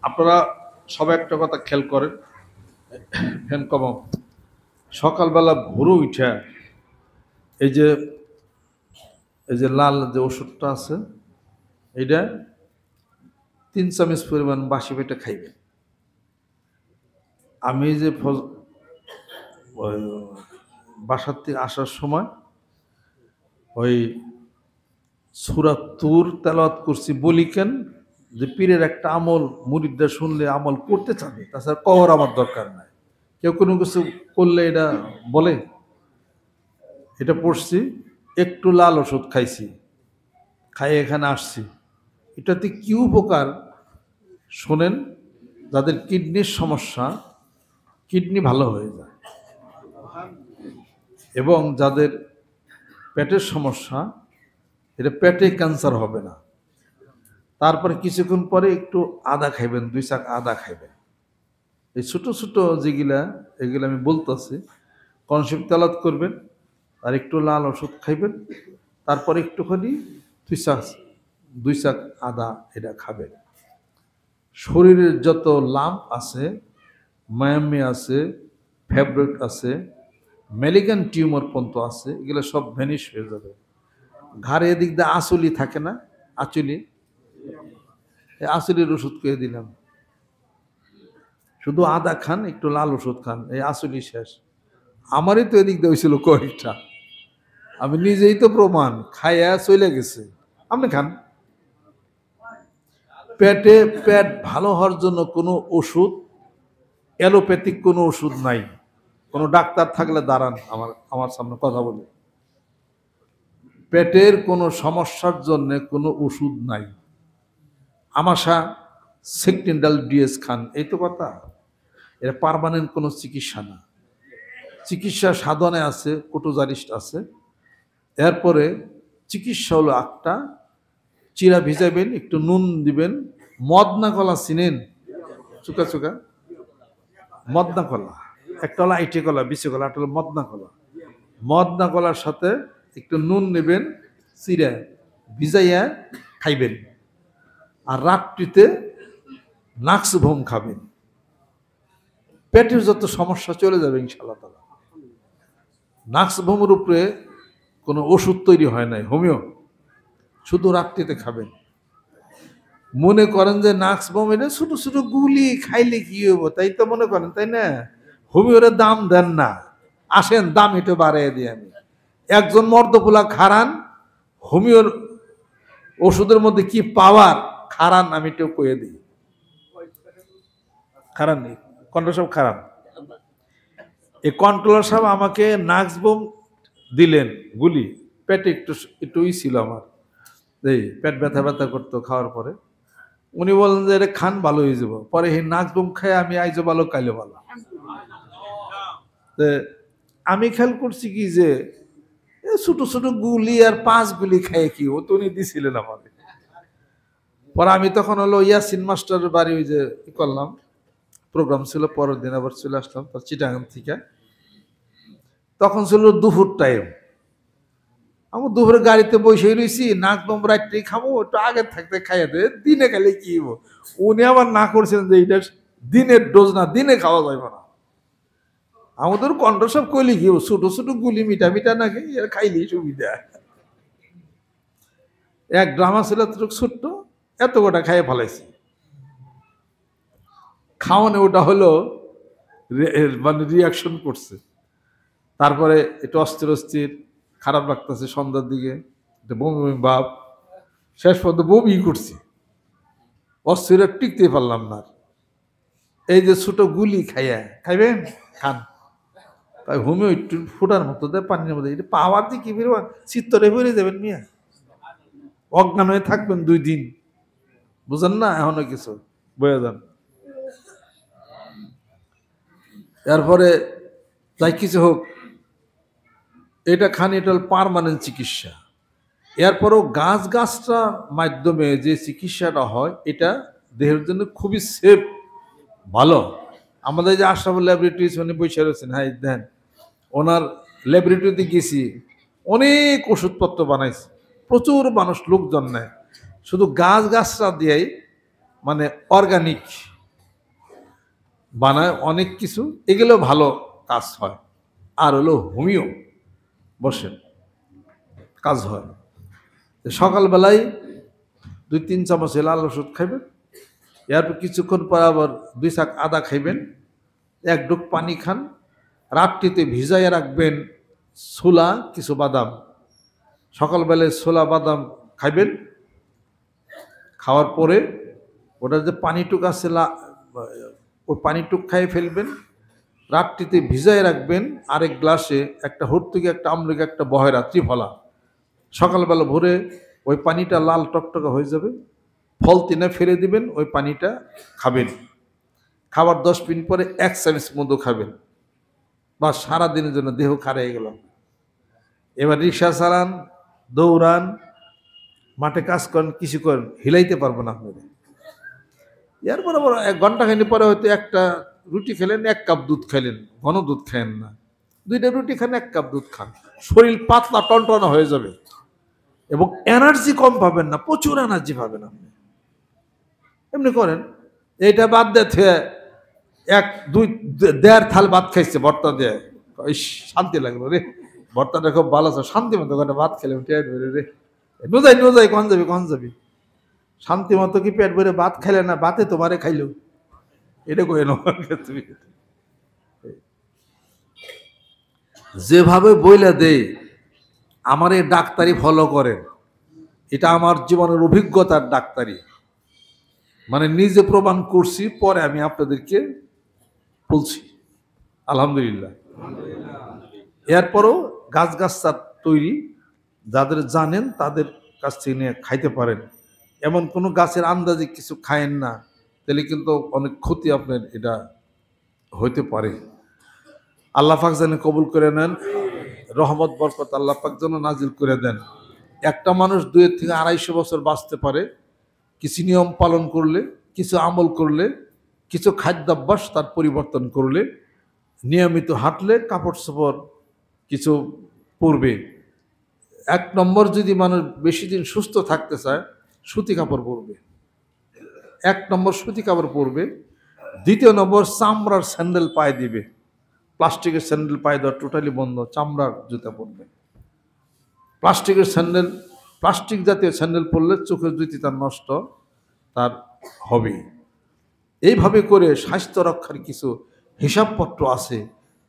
আপনারা সবাই একটা কথা খেয়াল করেন, ফ্যান কমাও। সকালবেলা ভোরে উঠা এই যে এই যে লাল যে ওষুধটা আছে, এইটা 3 চামচ পরিমাণ বাসি পেটে খাইবেন। আমি যে ওই বাসার থেকে আসার সময় ওই সূরা তুর তেলাওয়াত করছি, বলি কেন যে পীরের একটা আমল মুরিদরা শুনলে আমল করতে চাবে, তাছাড়া কবর আমার দরকার নাই। কেউ কোনো কিছু করলে এটা বলে, এটা পড়ছি, একটু লাল ওষুধ খাইছি, খাই এখানে আসছি। এটাতে কি উপকার শোনেন, যাদের কিডনির সমস্যা, কিডনি ভালো হয়ে যায়, এবং যাদের পেটের সমস্যা, এটা পেটে ক্যান্সার হবে না। তারপরে কিছুক্ষণ পরে একটু আদা খাইবেন, 2 চাক আদা খাইবেন। এই ছোটো ছোটো যেগুলা, এগুলো আমি বলতেছি, কনসেপ্ট তেলাওয়াত করবেন, আর একটু লাল ওষুধ খাইবেন, তারপরে একটুখানি 2 চাক আদা এটা খাবেন। শরীরের যত লাম্প আছে, মায়ামি আছে, ফেব্রিক আছে, মেলিগান টিউমার পর্যন্ত আছে, এগুলো সব ভ্যানিশ হয়ে যাবে। ঘাড়ে এদিক দিয়ে আঁচলি থাকে না, আঁচলি, এই আঁচলির ওষুধ খেয়ে দিলাম। শুধু আদা খান, একটু লাল ওষুধ খান, এই আঁচলি শেষ। আমারই তো এদিক দিয়ে হয়েছিল কয়েকটা, আমি নিজেই তো প্রমাণ, খাইয়া চলে গেছে। আপনি খান। পেট ভালো হওয়ার জন্য কোনো ওষুধ, অ্যালোপ্যাথিক কোনো ওষুধ নাই। কোনো ডাক্তার থাকলে দাঁড়ান, আমার সামনে কথা বলি। পেটের কোনো সমস্যার জন্য কোনো ওষুধ নাই। আমাশা, সেকটেন্ডাল ডিএস খান, এই তো কথা। এটা পার্মানেন্ট কোনো চিকিৎসা না। চিকিৎসা সাধনে আছে, কোটোজারিস্ট আছে। এরপরে চিকিৎসা হলো একটা, চিরা ভিজাবেন, একটু নুন দিবেন, মদনা কলা চিনেন, চুকা চুকা মদনা কলা, একটা হলো আইটে কলা, বিচে কলা, একটা হলো মদনা কলা। মদনা কলার সাথে একটু নুন নেবেন, চিরা ভিজাইয়া খাইবেন। আর রাত্রিতে নাক্স ভোম খাবেন। পেটের যত সমস্যা চলে যাবে ইনশাআল্লাহ তাআলা। নাক্স ভোমের উপরে কোনো ওষুধ তৈরি হয় নাই, হোমিও, শুধু রাত্রিতে খাবেন। মনে করেন যে নাক্স ভোম এটা ছোট ছোট গুলি খাইলে কি হবো, তাই তো মনে করেন, তাই না? হোমিওর দাম দেন না, আসেন দাম একটু বাড়িয়ে দিই আমি। একজন মর্দপোলা খারান, হোমিওর ওষুধের মধ্যে কি পাওয়ার খারান, আমি একটু কয়ে দিই। খারান নেই, কন্ট্রোল সাহেব খারান। এই কন্ট্রোলার সাহেব আমাকে নাক্স বোম দিলেন গুলি, পেটে একটু একটুই ছিল আমার, এই পেট ব্যথা ব্যথা করতো খাওয়ার পরে। উনি বললেন যে এটা খান, ভালো হয়ে যাব। পরে এই নাক্স বোম খায় আমি আইজো ভালো, কাইলে ভালো। আমি খেয়াল করছি কি যে ছোট ছোট গুলি আর 5 গুলি খায় কি, ও তো উনি দিছিলেন আমাদের। পরে আমি তখন হলো ইয়াসিন মাস্টারের বাড়ি, ওই যে কি করলাম, প্রোগ্রাম ছিল, পরের দিন আবার চলে আসলাম তার চিটাগাং থেকে। তখন ছিল দুপুর টাইম, আমি দুপুরে গাড়িতে বসে রয়েছি, নাক বম রাত্রি খাবো, একটু আগে থাকতে খাইয়া দে, দিনে খাইলে কি হবো। উনি আবার না করছেন যে এইটা দিনের ডোজ না, দিনে খাওয়া যাবে না। আমাদের কণ্ঠ সব কইলি কি, ছোট ছোট গুলি মিঠা মিঠা নাকি, খাইলেই সুবিধা। এক ড্রামা ছিল ছোট্ট, এত গোটা খাইয়ে ফেলাইছি। খাওয়ানো ওটা হলো মানে রিয়াকশন করছে। তারপরে একটু অস্থির অস্থির, খারাপ লাগতেছে, সন্ধ্যার দিকে বমি বমি ভাব, শেষ পর্যন্ত বমি করছি, অস্থির টিকতে পারলাম না। এই যে ছোট গুলি খাইয়া, খাইবেন খান, তাই হোমিও একটু ফুটার মতো দেয় পানির মধ্যে, এটা পাওয়ার দিয়ে কি বেরোবেন, চিত্তরে বেরিয়ে যাবেন মিয়া, অজ্ঞান হয়ে থাকবেন 2 দিন, বুঝেন না এখনো কিছু, বয়ে যান। এরপরে যাই কিছু হোক, এটা খান, এটা পার্মানেন্ট চিকিৎসা। এরপরও গাছটা মাধ্যমে যে চিকিৎসাটা হয়, এটা দেহের জন্য খুবই সেফ, ভালো। আমাদের যে আশরাফ ল্যাবরেটরিজ, উনি বসে রয়েছেন, হ্যাঁ দেন, ওনার ল্যাবরেটরিতে গেছি, অনেক ওষুধপত্র বানাইছে, প্রচুর মানুষ লোকজন নেয়, শুধু গাছটা দিয়েই মানে অর্গানিক বানায় অনেক কিছু, এগুলো ভালো কাজ হয়। আর হলো হোমিও, বসেন, কাজ হয়। সকালবেলায় 2-3 চামচ লাল ওষুধ খাইবেন, এরপর কিছুক্ষণ পর আবার 2 চাক আদা খাইবেন, 1 ঢোক পানি খান, রাত্রিতে ভিজাইয়া রাখবেন ছোলা কিছু বাদাম, সকালবেলায় ছোলা বাদাম খাইবেন। খাওয়ার পরে ওটার যে পানিটুক আছে ওই পানিটুক খাইয়ে ফেলবেন, রাত্রিতে ভিজাই রাখবেন আরেক গ্লাসে, একটা হর্তুকি, একটা আমলকি, একটা বহেরা, ত্রিফলা। সকালবেলা ভোরে ওই পানিটা লাল টকটকা হয়ে যাবে, ফল তিনে ফেলে দিবেন, ওই পানিটা খাবেন। খাবার 10 মিনিট পরে 1 চামচ মধু খাবেন, বা সারাদিনের জন্য দেহ খারাই গেল। এবার রিক্সা চালান, দৌড়ান, মাঠে কাজ করেন, কিছু করেন, হিলাইতে পারবো না আপনাদের। এর বরাবর 1 ঘন্টা খাইনি পরে হয়তো একটা রুটি খেলেন, 1 কাপ দুধ খাইলেন, ঘন দুধ খাইেন না, 2টা রুটি খান, 1 কাপ দুধ খান, শরীর পাতলা টনটনা হয়ে যাবে এবং এনার্জি কম পাবেন না, প্রচুর এনার্জি পাবেন আপনি। এমনি করেন। এইটা বাদ দিয়ে 1-2-1.5 থাল ভাত খাইছে ভর্তা দিয়ে, শান্তি লাগলো রে, ভর্তাটা খুব ভালো আছে, শান্তি মতো করে ভাত খেলাম, পেট ভরে রে, নুজাই কন যাবি শান্তি মতো কি পেট ভরে ভাত খাইলে না, ভাতে তোমারে খাইলো, এটা কই না তুমি। যেভাবে বইলা দেই আমার এই ডাক্তারি ফলো করেন, এটা আমার জীবনের অভিজ্ঞতার ডাক্তারি, মানে নিজে প্রমাণ করছি, পরে আমি আপনাদেরকে বলছি আলহামদুলিল্লাহ। এরপরও গাছগাছার তৈরি যাদের জানেন তাদের কাছ থেকে নিয়ে খাইতে পারেন, এমন কোনো গাছের আন্দাজে কিছু খায়েন না, তাহলে কিন্তু অনেক ক্ষতি আপনার এটা হইতে পারে। আল্লাহ পাক যেন কবুল করে নেন, রহমত বরকত আল্লাহ পাক যেন নাজিল করে দেন। একটা মানুষ 2 থেকে 250 বছর বাঁচতে পারে কিছু নিয়ম পালন করলে, কিছু আমল করলে, কিছু খাদ্যাভ্যাস তার পরিবর্তন করলে, নিয়মিত হাঁটলে, কাপড় চোপড় কিছু পরবে। 1 নম্বর, যদি মানুষ বেশি দিন সুস্থ থাকতে চায়, সুতি কাপড় পরবে, 1 নম্বর সুতি কাপড় পরবে। 2 নম্বর, চামড়ার স্যান্ডেল পায়ে দিবে, প্লাস্টিকের স্যান্ডেল পায়ে দেওয়া টোটালি বন্ধ, চামড়ার জুতা পরবে। প্লাস্টিকের স্যান্ডেল, প্লাস্টিক জাতীয় স্যান্ডেল পরলে চোখের জ্যোতি তার নষ্ট তার হবে। এইভাবে করে স্বাস্থ্য রক্ষার কিছু হিসাবপত্র আছে,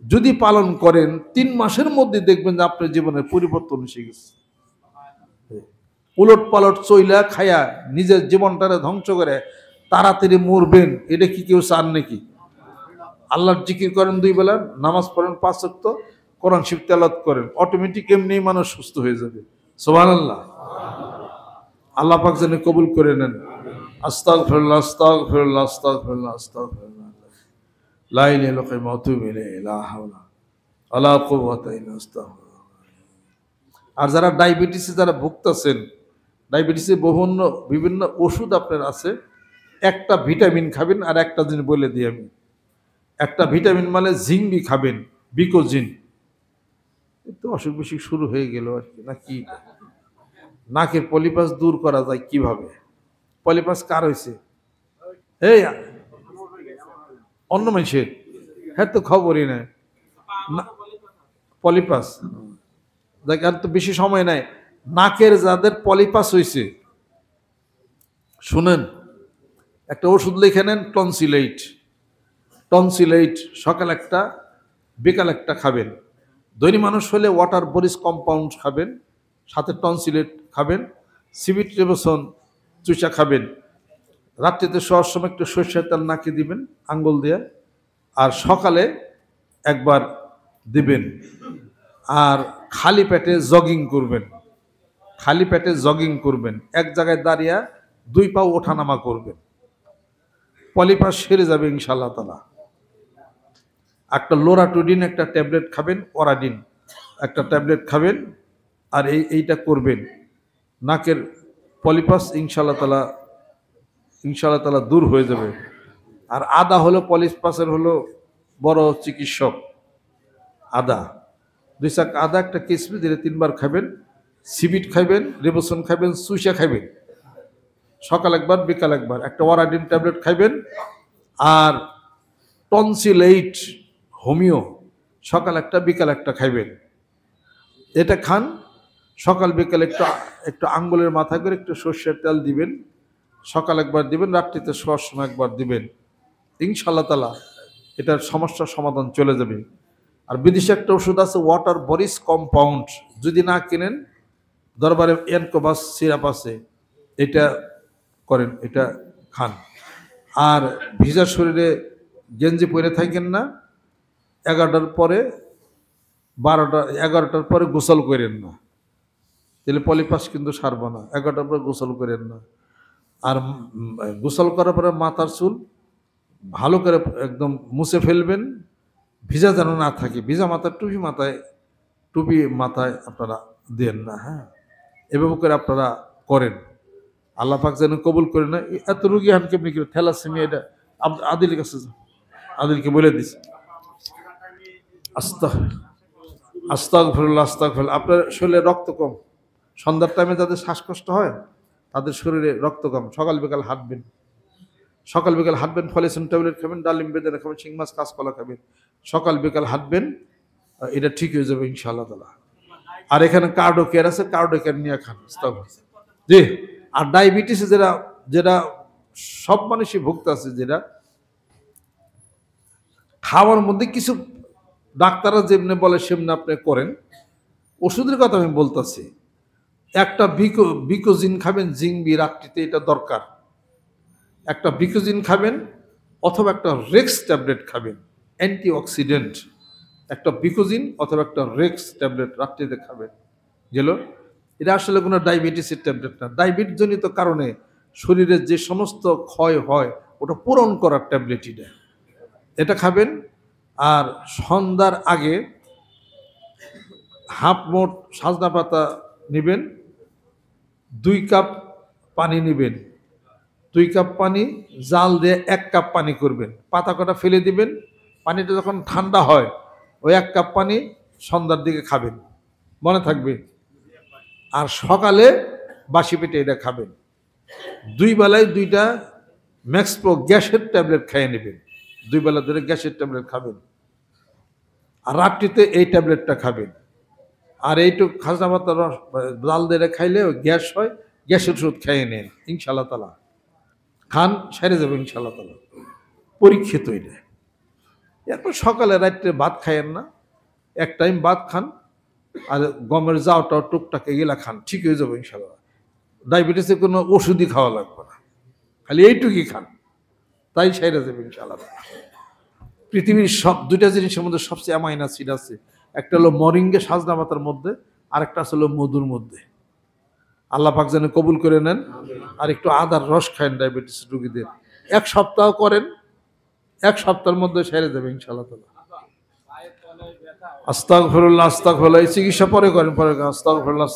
যদি পালন করেন 3 মাসের মধ্যে দেখবেন যে আপনার জীবনের পরিবর্তন এসে গেছে। উলট পালট চইলা খায়া নিজের জীবনটারে ধ্বংস করে তাড়াতাড়ি মরবেন, এটা কি কেউ চান নাকি? আল্লাহর জিকির করেন 2 বেলা, নামাজ পড়েন 5 ওয়াক্ত, কোরআন শরীফ তেলাওয়াত করেন, অটোমেটিক এমনি মানুষ সুস্থ হয়ে যাবে। সুবহানাল্লাহ। আল্লাহ পাক যেন কবুল করে নেন। আস্তাগফিরুল্লাহ, আস্তাগফিরুল্লাহ, আস্তাগফিরুল্লাহ, আস্তাগফিরুল্লাহ, লা ইলাহা ইল্লাল্লাহ ওয়া আতুবু ইলাইহি, লা হাওলা ওয়ালা কুওয়াতা ইল্লা বিল্লাহ। আর যারা ডায়াবেটিসে যারা ভুগতেছেন, ডায়াবেটিসে বিভিন্ন ওষুধ আপনার আছে, একটা ভিটামিন খাবেন, আর একটা জিনিস বলে দিই আমি, একটা ভিটামিন মানে জিঙ্কবি খাবেন, বিকোজিন। একটু অসুখ বিসুখ শুরু হয়ে গেল আর কি, নাকি? নাকের পলিপাস দূর করা যায় কিভাবে? পলিপাস কার হয়েছে? এই অন্য মানুষের, হ্যাঁ তো খবরই নাই। পলিপাস দেখ, আর তো বেশি সময় নাই। নাকের যাদের পলিপাস হয়েছে, শুনেন, একটা ওষুধ লিখে নেন, টনসিলেট। টনসিলেট সকাল একটা বিকাল একটা খাবেন। দৈনিক মানুষ হলে ওয়াটার বরিস কম্পাউন্ড খাবেন, সাথে টনসিলেট খাবেন, সিবিট্রিপোসন চুষা খাবেন। রাত্রিতে শোয়ার সময় একটু সরষের তেল নাকে দিবেন আঙ্গুল দিয়ে, আর সকালে একবার দিবেন। আর খালি পেটে জগিং করবেন, খালি পেটে জগিং করবেন, এক জায়গায় দাঁড়িয়ে 2 পা ওঠানামা করবেন, পলিপাস সেরে যাবে ইনশাআল্লাহ তাআলা। একটা লোরাটোডিন একটা ট্যাবলেট খাবেন, ওরাডিন একটা ট্যাবলেট খাবেন, আর এইটা করবেন। নাকের পলিপাস ইনশাআল্লাহ তাআলা দূর হয়ে যাবে। আর আদা হলো পলিপাসের হলো বড় চিকিৎসক। আদা 2 চাক আদা, একটা কিশমিশ দিলে 3 বার খাবেন, সিবিট খাবেন, রেবসন খাবেন, সুইসা খাবেন। সকাল একবার বিকাল একবার একটা ওরাডিন ট্যাবলেট খাইবেন। আর টনসিলেট হোমিও সকাল একটা বিকাল একটা খাইবেন। এটা খান, সকাল বিকাল একটু একটু আঙ্গুলের মাথা করে একটু সর্ষের তেল দিবেন, সকাল একবার দিবেন, রাত্রিতে শোয়ার সময় একবার দিবেন। ইনশাআল্লাহ তাআলা এটার সমস্যার সমাধান চলে যাবে। আর বিদেশে একটা ওষুধ আছে ওয়াটার বরিস কম্পাউন্ড, যদি না কিনেন দরবারে এনকোবাস সিরাপ আছে, এটা করেন, এটা খান। আর ভিজা শরীরে গেঞ্জি পরে থাকেন না, 11টার পরে 11টার পরে গোসল করেন না, তাহলে পলিপাস কিন্তু সারব না। 11টার পরে গোসল করেন না। আর গোসল করার পরে মাথার চুল ভালো করে একদম মুছে ফেলবেন, ভিজা যেন না থাকে। ভিজা মাথায় টুপি মাথায় আপনারা দেন না। হ্যাঁ, এভাবে করে আপনারা করেন, আল্লাহ পাক যেন কবুল করে না। এত রুগী হান কেমনি কি থ্যালাসেমিয়া, এটা আদিলের কাছে আদিলকে বলে দিস। আস্তাগফিরুল্লাহ আস্তাগফিরুল্লাহ। আপনার শরীরে রক্ত কম, সন্ধ্যার টাইমে যাদের শ্বাসকষ্ট হয় তাদের শরীরে রক্ত কম, সকাল বিকাল হাঁটবেন, সকাল বিকাল হাঁটবেন, ফলিসন ট্যাবলেট খাবেন, ডালিম বেদানা খাবেন, শিং মাছ কাঁচকলা খাবেন, সকাল বিকাল হাঁটবেন, এটা ঠিক হয়ে যাবে ইনশাআল্লাহ তাআলা। আর এখানে কার্ডো কেয়ার আছে, কার্ডো কেয়ার নিয়ে খান। জি। আর ডায়াবেটিসে যেটা সব মানুষই ভুগতে আছে, যেটা খাওয়ার মধ্যে কিছু ডাক্তাররা যেমনি বলে সেমনি আপনি করেন। ওষুধের কথা আমি বলতেছি, একটা বিকোজিন খাবেন, জিংবি রাত্রিতে, এটা দরকার। একটা বিকোজিন খাবেন অথবা একটা রেক্স ট্যাবলেট খাবেন, অ্যান্টিঅক্সিডেন্ট। একটা বিকোজিন অথবা একটা রেক্স ট্যাবলেট রাত্রিতে খাবেন। গেল, এটা আসলে কোনো ডায়াবেটিসের ট্যাবলেট না। ডায়াবেটিস জনিত কারণে শরীরের যে সমস্ত ক্ষয় হয় ওটা পূরণ করার ট্যাবলেট এটা খাবেন। আর সন্ধ্যার আগে হাফ মোট সাজনা পাতা নেবেন, 2 কাপ পানি নেবেন, 2 কাপ পানি জাল দিয়ে 1 কাপ পানি করবেন, পাতা কটা ফেলে দিবেন। পানিটা যখন ঠান্ডা হয় ওই 1 কাপ পানি সন্ধ্যার দিকে খাবেন, মনে থাকবে। আর সকালে বাসি পেটে এটা খাবেন। 2 বেলায় 2টা ম্যাক্সপ্রো গ্যাসের ট্যাবলেট খাইয়ে নেবেন, 2 বেলা ধরে গ্যাসের ট্যাবলেট খাবেন। আর রাত্রিতে এই ট্যাবলেটটা খাবেন। আর এইটুক খাজনা পাতার রস জাল দিয়ে খাইলে গ্যাস হয়, গ্যাসের ওষুধ খাইয়ে নেন, ইনশাআল্লাহ তাআলা খান, সেরে যাবে ইনশাআল্লাহ তাআলা। পরীক্ষিত এটা। এরপর সকালে রাত্রে ভাত খাইয়েন না, এক টাইম ভাত খান, আর গমের যাওয়াটাও টুকটাক এগুলা খান, ঠিক হয়ে যাবে ইনশাআল্লাহ। ডায়াবেটিসের কোনো ওষুধই খাওয়া লাগবে না, খালি এইটুকুই খান, তাই সেরে যাবে ইনশাআল্লাহ। পৃথিবীর সব 2টা জিনিসের মধ্যে সবচেয়ে অ্যামাইনো অ্যাসিড আছে, একটা হলো মরিঙ্গে সাজনা পাতার মধ্যে, আর একটা হলো মধুর মধ্যে। আল্লাহ পাক যেন কবুল করে নেন। আর একটু আদার রস খায়েন ডায়াবেটিস রোগীদের, 1 সপ্তাহ করেন, 1 সপ্তাহের মধ্যে সেরে যাবে ইনশাআল্লাহ তাআলা। আস্তাগফিরুল্লাহ আস্তাগফিরুল্লাহ। এই চিকিৎসা পরে করেন, আস্তাগফিরুল্লাহ।